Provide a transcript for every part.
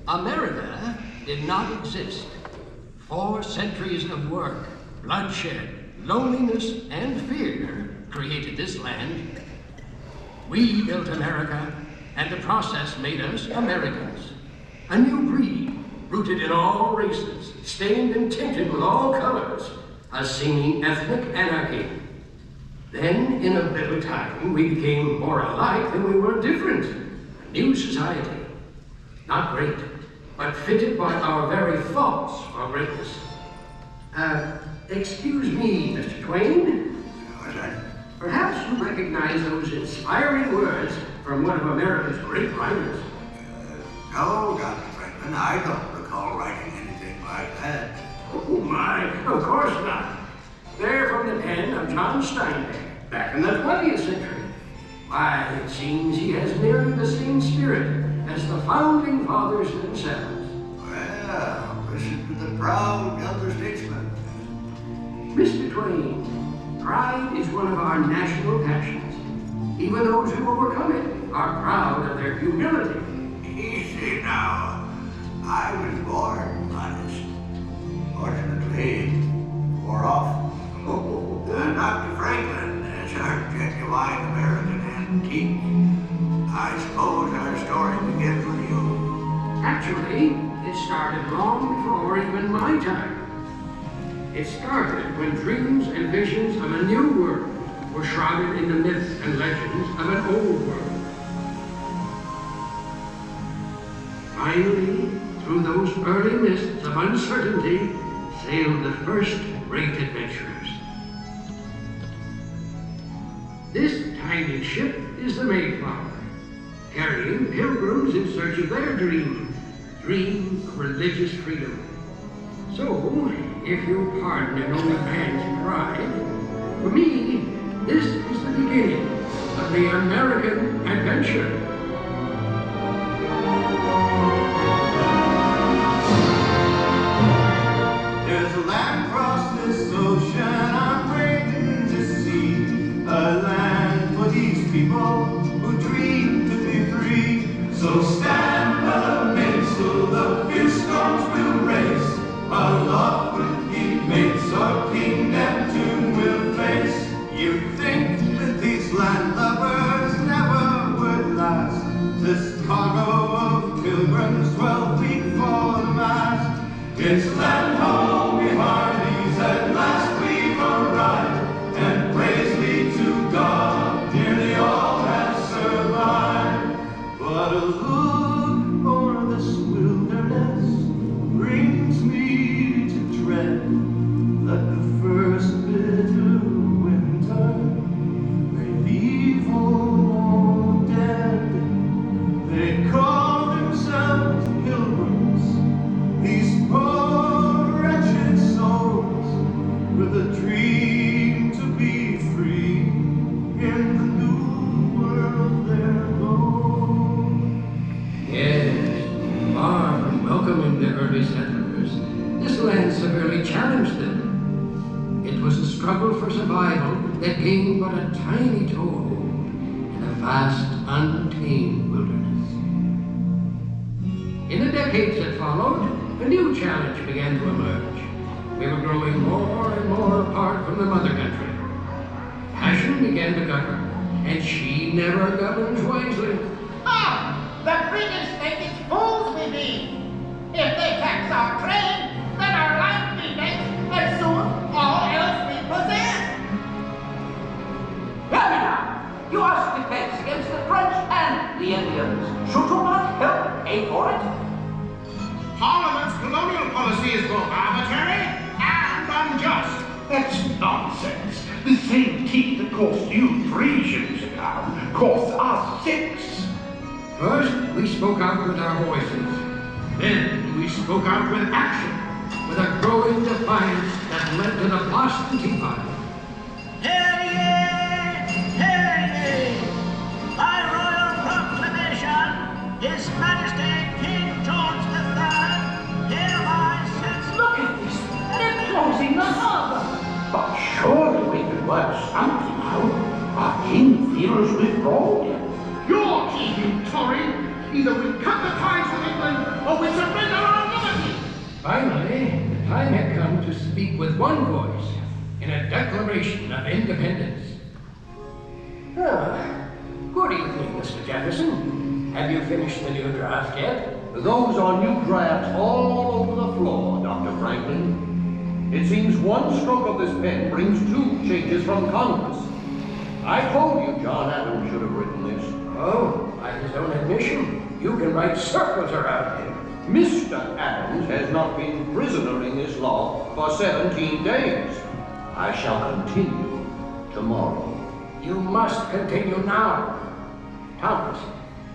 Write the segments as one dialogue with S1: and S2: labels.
S1: America did not exist. 4 centuries of work, bloodshed, loneliness, and fear created this land. We built America, and the process made us Americans. A new breed, rooted in all races, stained and tinted with all colors, a seeming ethnic anarchy. Then, in a little time, we became more alike than we were different. A new society. Not great, but fitted by our very faults for greatness. Excuse me, Mr. Twain.
S2: What's that?
S1: Perhaps you recognize those inspiring words from one of America's great writers.
S2: No, Dr. Franklin, I don't recall writing anything like that.
S1: Oh my, of course not. They're from the pen of John Steinbeck, back in the 20th century. Why, it seems he has nearly the same spirit as the founding fathers themselves.
S2: Well, listen to the proud elder statesman.
S1: Mr. Twain, pride is one of our national passions. Even those who overcome it are proud of their humility.
S2: Easy now. I was born modest. Fortunately, wore off. Dr. Franklin is our genuine American antique. I suppose our story begins with you.
S1: Actually, it started long before even my time. It started when dreams and visions of a new world were shrouded in the myths and legends of an old world. Finally, through those early mists of uncertainty, sailed the first great adventurers. This tiny ship is the Mayflower, carrying pilgrims in search of their dream of religious freedom. So, if you'll pardon an old man's pride, for me, this is the beginning of the American adventure.
S3: There's a land across this ocean I'm waiting to see, a land for these people who dream to be free. So stand by the mainsail, the fierce storms will race, aloft with ye mates, our King Neptune will face. You think that these land lovers never would last, this cargo of pilgrims 12 feet for the mast. It's land ho, we hearties, at last we've arrived, and praise be to God, nearly all have survived. But a look o'er this wilderness brings me to dread that the first bitter winter may leave all dead. They call themselves pilgrims, these poor wretched souls, with a dream to be free in the new world they're going.
S1: Yes, far from welcoming the early settlers, this land severely challenged them. It was a struggle for survival that gained but a tiny toehold in a vast, untamed wilderness. In the decades that followed, a new challenge began to emerge. We were growing more and more apart from the mother country. Passion began to govern, and she never governs wisely.
S4: The British think it's fools we be. If they tax our trade, then our life be next, and soon all else we possess.
S5: Hear me now. You ask defense against the French and the Indians. Should you not help pay for it?
S4: Parliament's colonial policy is both arbitrary and unjust.
S6: That's nonsense. The same tea that cost you 3 shillings a pound costs us 6.
S1: First, we spoke out with our voices. Then, we spoke out with action, with a growing defiance that led to the Boston Tea Party.
S7: Hear ye! Hear ye! By royal proclamation, His Majesty King George III hereby sets...
S5: Look at this. They're closing the harbor.
S6: But surely we could work something out. Our king feels withdrawal.
S4: You're evil Tory!
S6: Either we cut the ties with England, or we surrender our liberty.
S1: Finally, the time had come to speak with one voice in a declaration of independence. Good evening, Mr. Jefferson. Have you finished the new draft yet?
S8: Those are new drafts all over the floor, Dr. Franklin. It seems one stroke of this pen brings 2 changes from Congress. I told you John Adams should have written this.
S1: Oh, by his own admission, you can write circles around him.
S8: Mr. Adams has not been prisoner in this law for 17 days. I shall continue tomorrow.
S1: You must continue now. Thomas,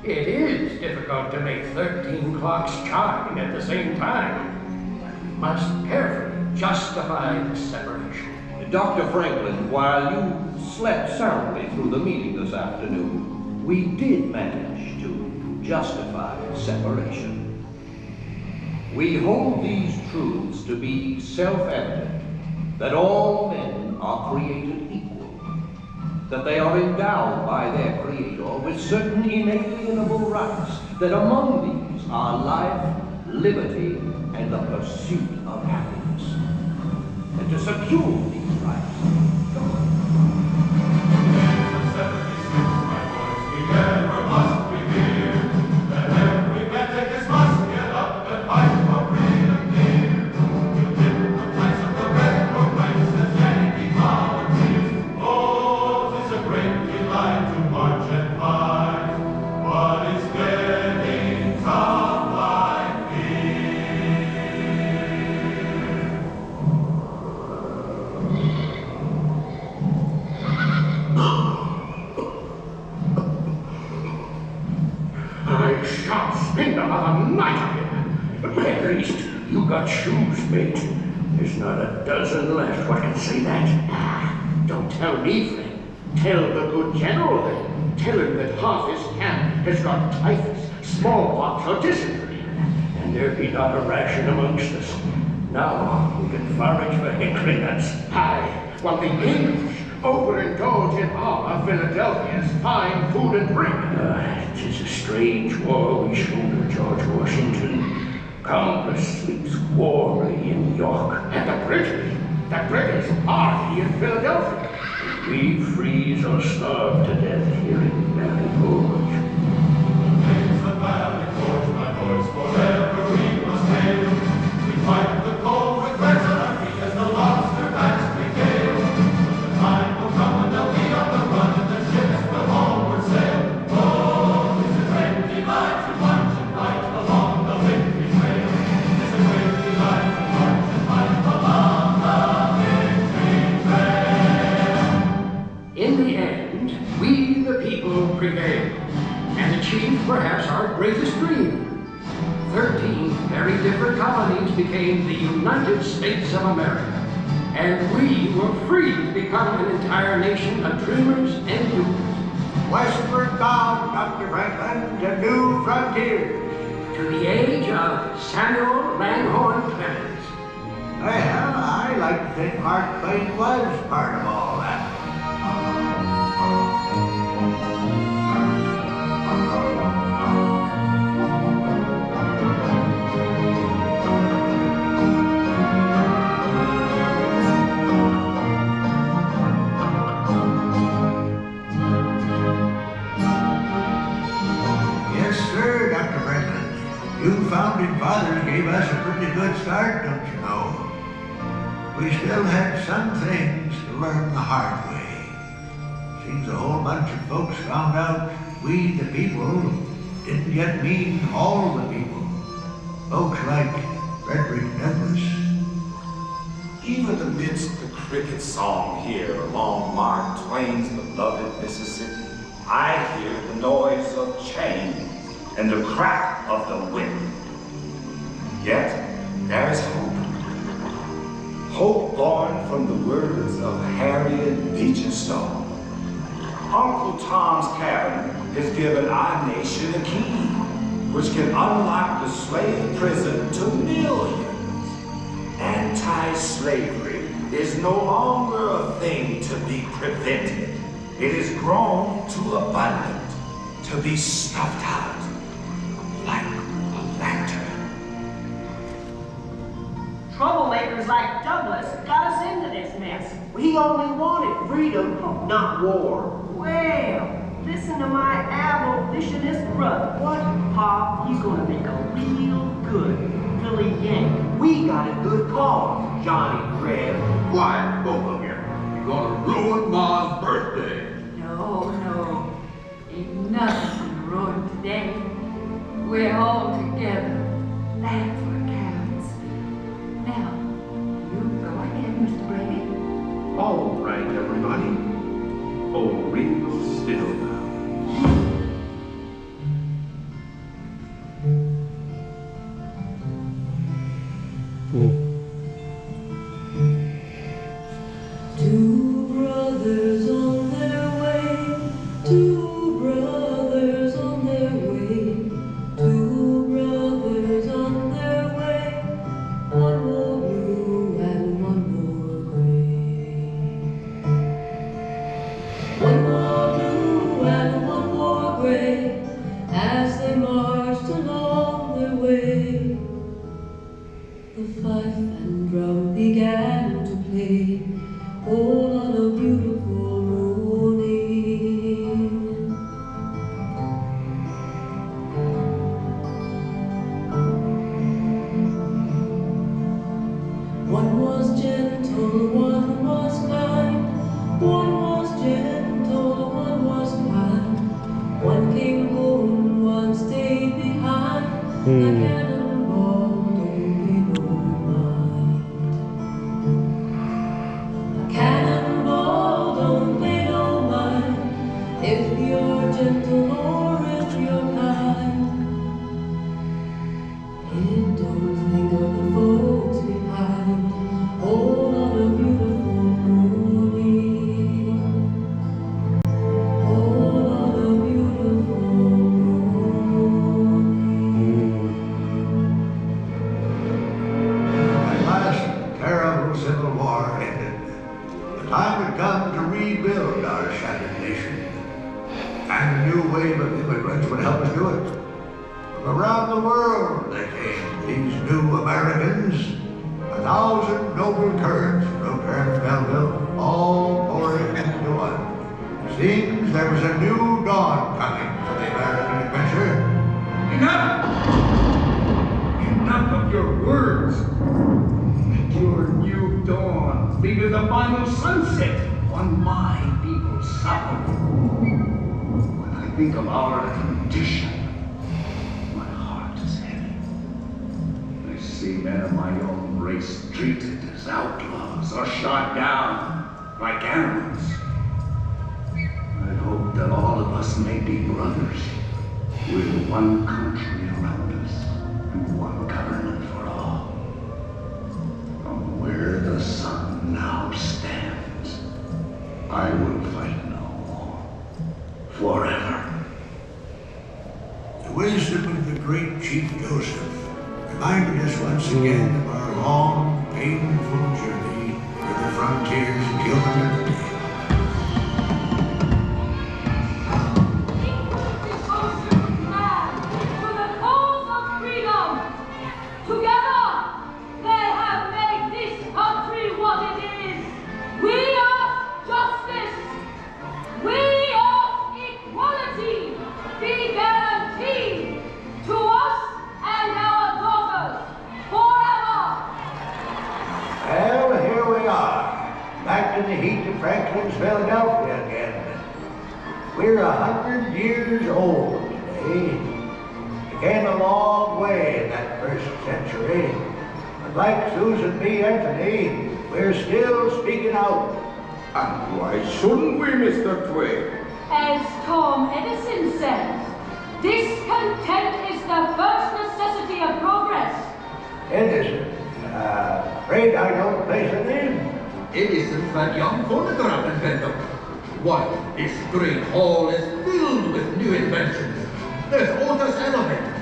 S1: it is difficult to make 13 clocks chime at the same time. But we must carefully justify the separation.
S8: Dr. Franklin, while you slept soundly through the meeting this afternoon, we did manage to justify separation. We hold these truths to be self-evident, that all men are created equal, that they are endowed by their Creator with certain inalienable rights, that among these are life, liberty, and the pursuit of happiness. And to secure these rights,
S6: At least you got shoes, mate. There's not a dozen left. What can say that?
S8: don't tell me, friend. Tell the good general then. Tell him that half his camp has got typhus, smallpox, or dysentery.
S6: And there be not a ration amongst us. Now we can forage for hickory nuts.
S8: Aye, while the English overindulge in our Philadelphia's fine food and drink.
S6: 'Tis a strange war we shoulder, George Washington. Congress sleeps warmly in York.
S8: And the British party in Philadelphia.
S6: We freeze or starve to death here in Valley Forge.
S3: It's the Valley Forge, my boys, forever we must hail. We fight the cold with legs on our feet as the lobster backs we gale. But the time will come when they'll be on the run and their ships will homeward sail. Oh, it's a great delight to march and fight along the victory trail. It's a great delight to march and fight along the victory trail.
S1: In the end, we the people prevailed and achieved perhaps our greatest dream. 13 very different colonies became the United States of America, and we were free to become an entire nation of dreamers and doers.
S2: Westward bound, Dr. Franklin, to new frontiers.
S1: To the age of Samuel Langhorne Clemens.
S2: Well, I like to think Mark Twain was part of all that. Yes, sir, Dr. Franklin. You founding fathers gave us a pretty good start, don't you know? We still had some things to learn the hard way. Seems a whole bunch of folks found out we the people didn't yet mean all the people. Folks like Frederick Douglass.
S9: Even amidst the cricket song here along Mark Twain's beloved Mississippi, I hear the noise of chains and the crack of the whip. Yet there is hope. Hope born from the words of Harriet Beecher Stowe. Uncle Tom's Cabin has given our nation a key, which can unlock the slave prison to millions. Anti-slavery is no longer a thing to be prevented. It is grown too abundant to be stuffed out.
S7: like Douglas got us into this mess.
S5: He only wanted freedom, not war.
S7: Well, listen to my abolitionist brother.
S5: What?
S7: Pa, he's gonna make a real good Philly Yankee.
S5: We got a good cause, Johnny Reb.
S10: Quiet, both of you. You're gonna ruin Ma's birthday.
S11: No. Ain't nothing ruined today. We're all together. That's what counts. Now, you go ahead, Mr. Brady.
S8: All right, everybody. Hold real still now.
S12: Two brothers on their way, two brothers on their way, two brothers on their way, one more blue and one more gray. One more blue and one more gray, as they marched along their way. The fife and drum began to play, all on a beautiful morning. One was gentle, one was kind, one was gentle, one was kind. One came home, one stayed behind. The cannonball don't pay no mind. A cannonball don't pay no mind if you're gentle or if you're kind. It don't think of the folks behind. Hold on a beautiful morning. Hold on a beautiful morning.
S2: At last, the terrible Civil War ended. The time had come to rebuild our shattered nation. And a new wave of immigrants would help us do it. From around the world they came, these new Americans. 1,000 noble currents from Terran Belleville, all pouring into one. Seems there was a new dawn coming for the American adventure.
S9: Enough! Enough of your words. Let your new dawn be the final sunset on my people's suffer. When I think of our condition, my heart is heavy. I see men of my own race treated as outlaws or shot down like animals. I hope that all of us may be brothers with one country around us and one government for all. From where the sun now stands, I will fight no more. Forever.
S2: The wisdom of the great Chief Joseph reminded us once again of our long, painful journey to the frontiers of human liberty. Well, here we are, back in the heat of Franklin's Philadelphia again. We're 100 years old today. We came a long way in that first century. But like Susan B. Anthony, we're still speaking out.
S10: And why shouldn't we, Mr. Twig?
S11: As Tom Edison says, discontent is the first necessity of progress.
S2: Edison, afraid I don't place a name.
S13: Edison's that young phonograph inventor. Why, this great hall is filled with new inventions. There's Otis Elevator,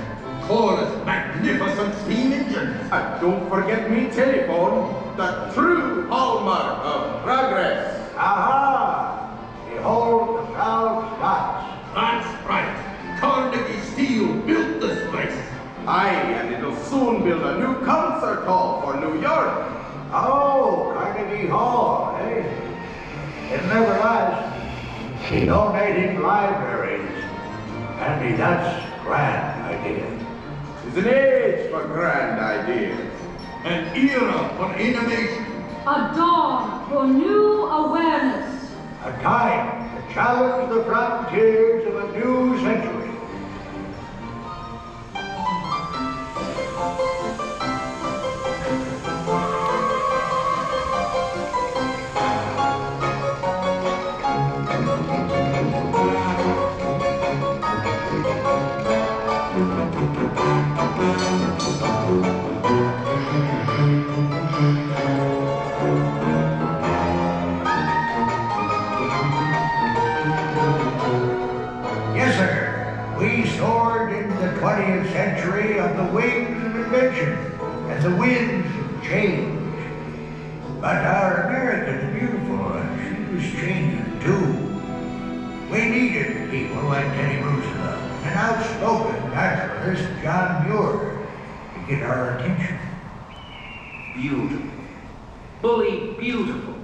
S13: Corliss magnificent steam engines.
S10: And don't forget me telephone, the true hallmark of progress.
S2: Aha! Behold the proud Scots.
S13: That's right. Carnegie Steel built this place.
S10: Aye, and it'll soon build a new concert hall for New York.
S2: How hall, eh? It never lasts. Donating libraries. Andy, that's grand idea.
S10: It's an age for grand ideas.
S13: An era for innovation.
S11: A dawn for new awareness.
S2: A time to challenge the frontiers of a new century. Yes, sir. We soared into the 20th century on the wings of invention and the winds of change. But our America the Beautiful, she was changing too. We needed people like Teddy Roosevelt and outspoken naturalist John Muir to get our attention.
S5: Beautiful. Bully beautiful.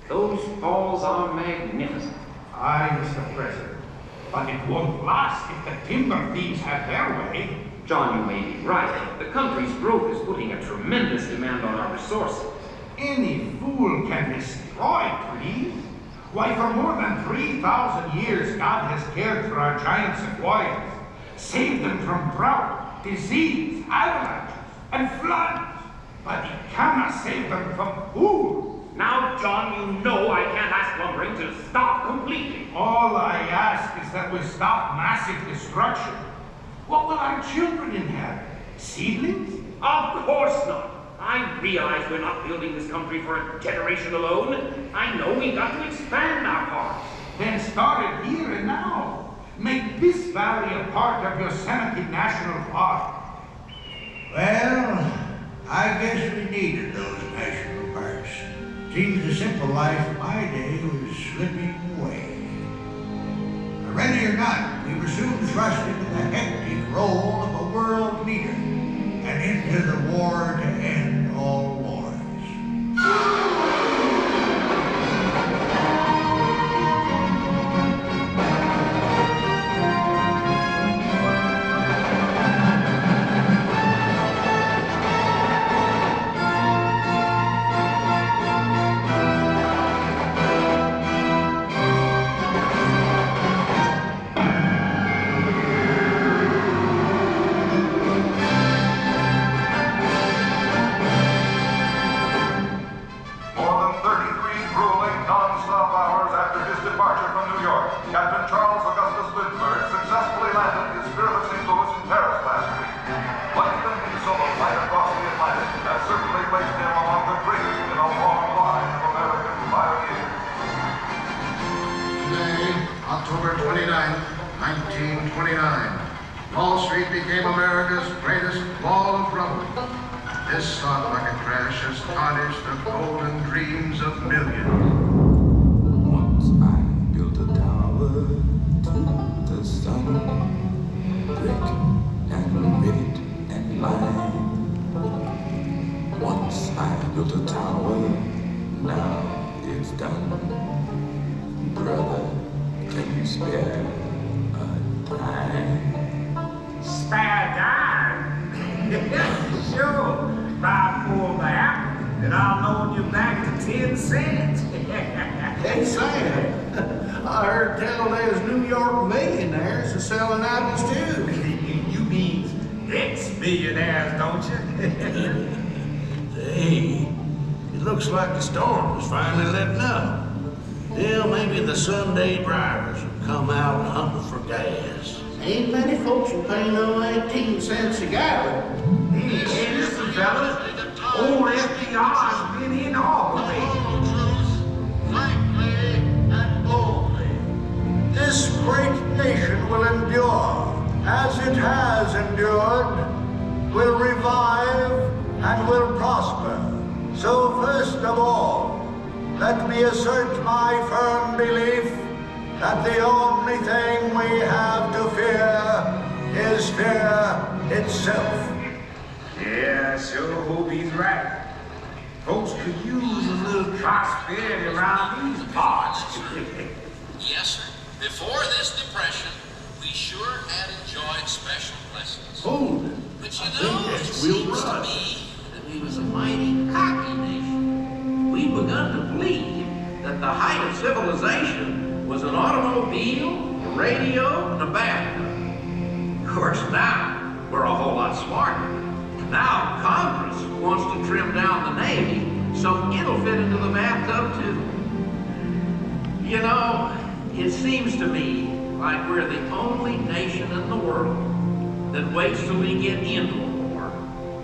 S5: Those falls are magnificent.
S4: Aye, Mr. President. But it won't last if the timber thieves have their way.
S5: John, you may be right. The country's growth is putting a tremendous demand on our resources.
S4: Any fool can destroy trees. Why, for more than 3,000 years, God has cared for our giant sequoias, saved them from drought, disease, avalanches, and floods. But he cannot save them from fools.
S5: Now, John, you know I can't ask lumbering to stop completely.
S4: All I ask is that we stop massive destruction. What will our children inherit? Seedlings?
S5: Of course not. I realize we're not building this country for a generation alone. I know we've got to expand our parks.
S4: Then start it here and now. Make this valley a part of Yosemite National Park.
S2: Well, I guess we needed those national parks. Seems the simple life of my day was slipping away. Ready or not, we were soon thrust into the hectic role of a world leader and into the war to end all wars.
S14: October 29, 1929, Wall Street became America's greatest ball of rubble. This stock market crash has tarnished the golden dreams of millions.
S15: Once I built a tower to the sun, brick and rivet and lime. Once I built a tower, now it's done. Brother, can you spare a dime?
S16: Spare a dime? Sure. Buy 4 of the apple, and I'll loan you back to 10 cents.
S17: Hey, Sam, I heard tell there's New York millionaires are selling apples too.
S16: You mean ex-millionaires, don't you?
S17: Hey, it looks like the storm is finally letting up. Well, maybe the Sunday drivers will come out hunting for gas. Ain't many folks will pay no 18 cents a gallon.
S16: Hey, listen, fellas. Old FDR's been in all of it.
S2: Frankly and boldly, this great nation will endure, as it has endured, will revive and will prosper. So first of all, let me assert my firm belief that the only thing we have to fear is fear itself.
S16: Yeah, I sure hope he's right. Folks could use a little prosperity around these parts.
S18: Yes, sir. Before this depression, we sure had enjoyed special blessings.
S17: Hold it.
S18: But
S17: I
S18: you
S17: think
S18: know, it
S17: that's Will
S18: seems to
S17: Rudd.
S18: me that we was a mighty cocky nation.
S8: We begun to believe that the height of civilization was an automobile, a radio, and a bathtub. Of course, now we're a whole lot smarter. Now Congress wants to trim down the Navy so it'll fit into the bathtub too. You know, it seems to me like we're the only nation in the world that waits till we get into a war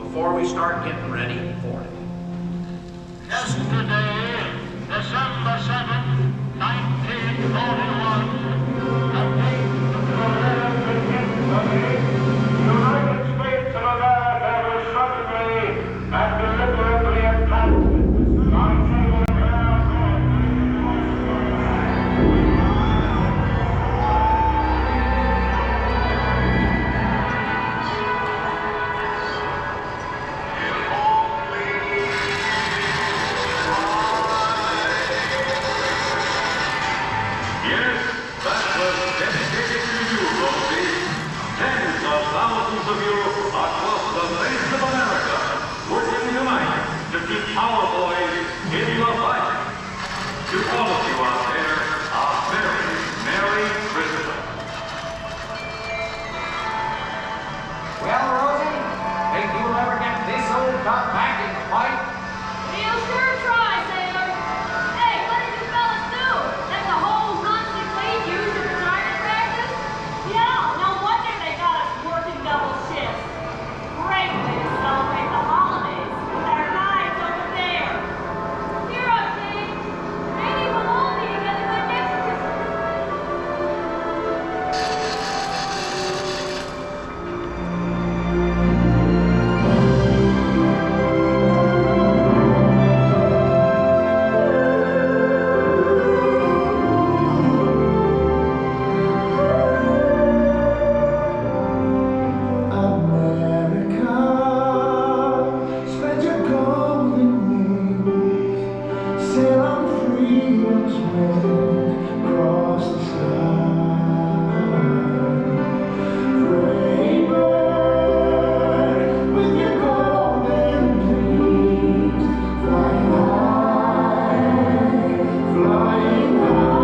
S8: before we start getting ready for it.
S19: Yesterday, December 7th, 1941, the United States of America was suddenly and deliberately attacked by naval air.
S20: Yes, that was dedicated to you, Rosie. Tens of thousands of you across the face of America, working tonight to keep our boys in the fight. To all of you out there, a very Merry Christmas.
S5: Well, Rosie, think you'll ever get this old duck back in the fight?
S11: We'll sure try, sailor. Hey, what did you fellas do? Let the whole Nazi fleet use your retirement practice? Yeah, no wonder they got us working double shifts. Great way to celebrate the holidays with our lives over there. Cheer up, Jane. Maybe we'll all be together by next Christmas.
S3: Spread your golden wings, sail on freedom's wind across the sky. Great bird with your golden wings, flying high, flying high.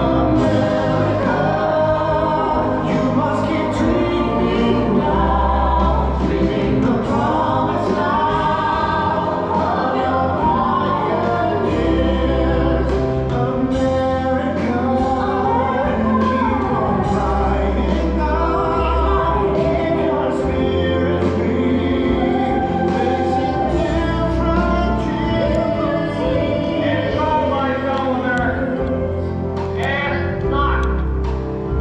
S3: America, you must keep dreaming now, dreaming the promise now of your pioneers. America, keep on fighting now, keep your spirit free, facing new frontiers.
S5: It's all right, fellow Americans. Ask not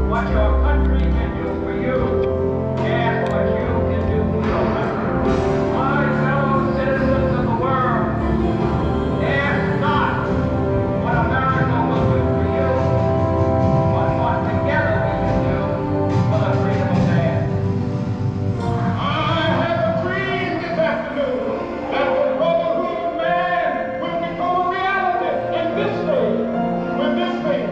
S5: what your country can do for you. Ask what you can do for your country. My fellow citizens of the world, ask not what America will do for you, but what together we can do for the freedom of man.
S19: I have a dream this afternoon that the brotherhood of man will become a reality in this state, with this state.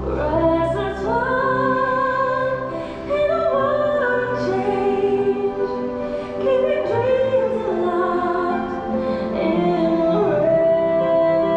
S12: Restless one in a world of change, keeping dreams alive in the rain.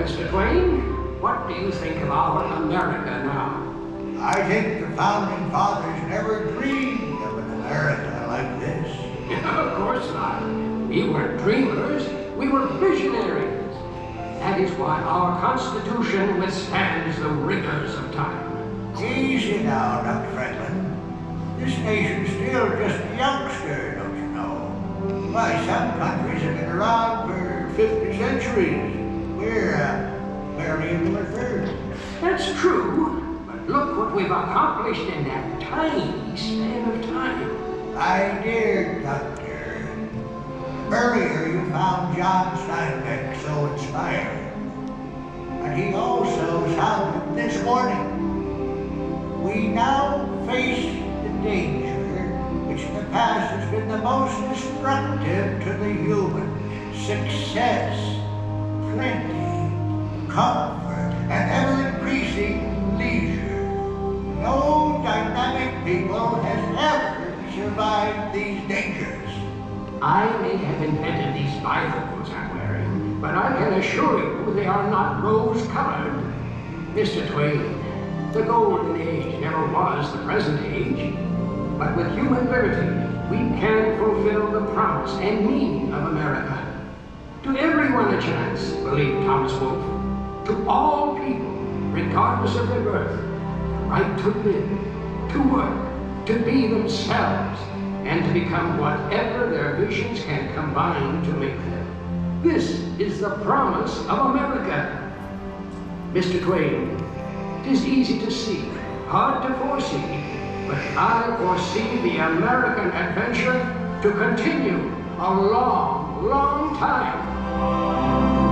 S1: Mr. Twain, what do you think of our America now?
S2: I think the founding fathers never dreamed of an America like this.
S1: Of course not. We weren't dreamers, we were visionaries. That is why our Constitution withstands the rigors of time.
S2: Easy now, Dr. Franklin. This nation's still just a youngster, don't you know? Why, some countries have been around for 50 centuries. We're barely in the third.
S1: That's true, but look what we've accomplished in that tiny span of time.
S2: My dear Doctor, earlier you found John Steinbeck so inspiring. And he also sounded this warning. We now face the danger which in the past has been the most destructive to the human. Success, plenty, comfort, and ever-increasing leisure. No dynamic people has ever survived these dangers.
S1: I may have invented these bifocals I'm wearing, but I can assure you they are not rose-colored. Mr. Twain, the golden age never was the present age, but with human liberty, we can fulfill the promise and meaning of America. To everyone a chance, believed Thomas Wolfe. To all people, regardless of their birth, the right to live, to work, to be themselves, and to become whatever their visions can combine to make them. This is the promise of America. Mr. Twain, 'tis easy to see, hard to foresee, but I foresee the American adventure to continue a long, long time.